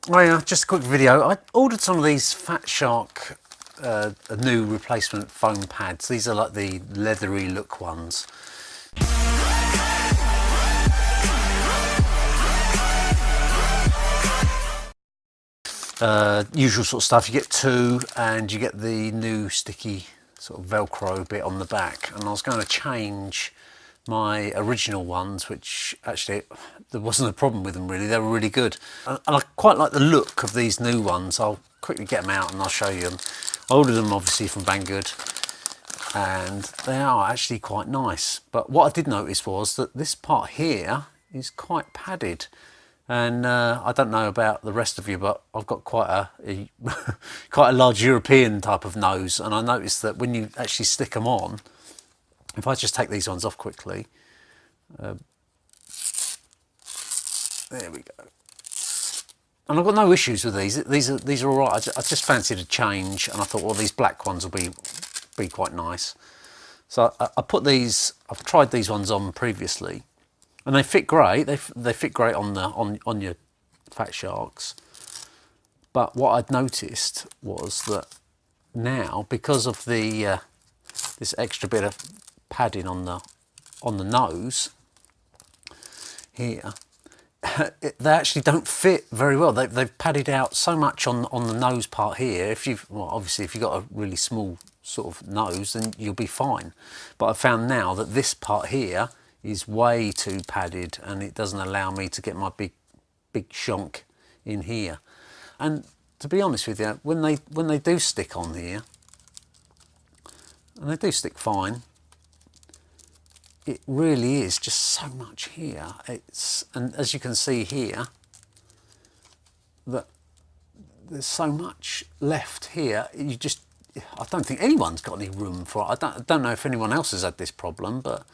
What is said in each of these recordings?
Oh yeah, just a quick video. I ordered some of these Fatshark new replacement foam pads. These are like the leathery look ones. Usual sort of stuff. You get two, and you get the new sticky sort of Velcro bit on the back. And I was going to change my original ones, which actually there wasn't a problem with them really. They were really good, and I quite like the look of these new ones. I'll quickly get them out and I'll show you them. I ordered them obviously from Banggood, and they are actually quite nice. But what I did notice was that this part here is quite padded. And I don't know about the rest of you, but I've got quite a quite a large European type of nose, and I noticed that when you actually stick them on, if I just take these ones off quickly, there we go. And I've got no issues with these. These are all right. I just fancied a change, and I thought, well, these black ones will be quite nice. So I put these. I've tried these ones on previously. And they fit great. They fit great on your Fatsharks. But what I'd noticed was that now, because of the this extra bit of padding on the nose here, they actually don't fit very well. They've padded out so much on the nose part here. Obviously if you've got a really small sort of nose, then you'll be fine. But I found now that this part here is way too padded, and it doesn't allow me to get my big shonk in here. And to be honest with you, when they do stick on here, and they do stick fine, it really is just so much here. And as you can see here, that there's so much left here. I don't think anyone's got any room for it. I don't know if anyone else has had this problem, but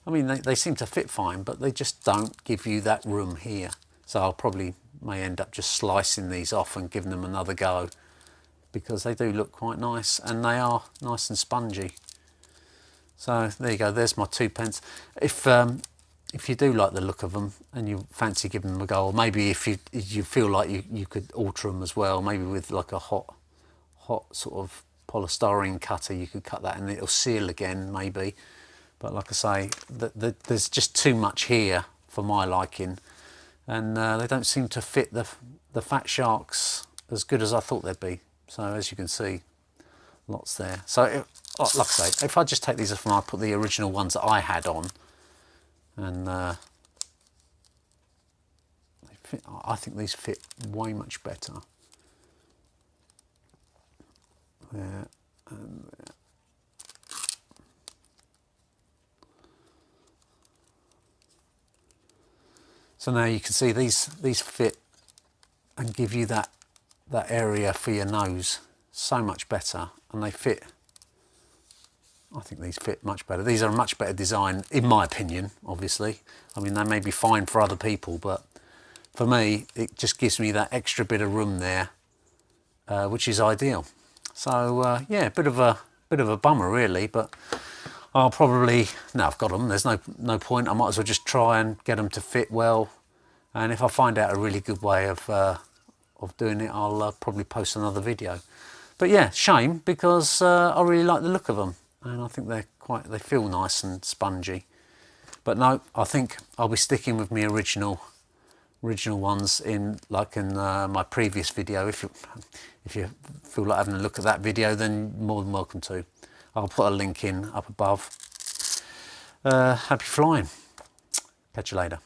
I mean, they seem to fit fine, but they just don't give you that room here. So I'll probably may end up just slicing these off and giving them another go, because they do look quite nice, and they are nice and spongy. So there you go, there's my 2p. If you do like the look of them and you fancy giving them a go, or maybe if you feel like you could alter them as well, maybe with like a hot sort of polystyrene cutter, you could cut that and it'll seal again maybe. But like I say, there's just too much here for my liking, and they don't seem to fit the Fatsharks as good as I thought they'd be. So as you can see, lots there. So like I say, if I just take these off and I put the original ones that I had on, and I think these fit way much better. There and there. So now you can see these fit and give you that area for your nose so much better, and they fit. I think these fit much better. These are a much better design, in my opinion, obviously. I mean, they may be fine for other people, but for me, it just gives me that extra bit of room there, which is ideal. So yeah, bit of a bummer really, but I'll probably, now I've got them, there's no point. I might as well just try and get them to fit well, and if I find out a really good way of doing it, I'll probably post another video. But yeah, shame, because I really like the look of them, and I think they feel nice and spongy. But no, I think I'll be sticking with my original ones in my previous video. If you feel like having a look at that video, then more than welcome to. I'll put a link in up above. Happy flying. Catch you later.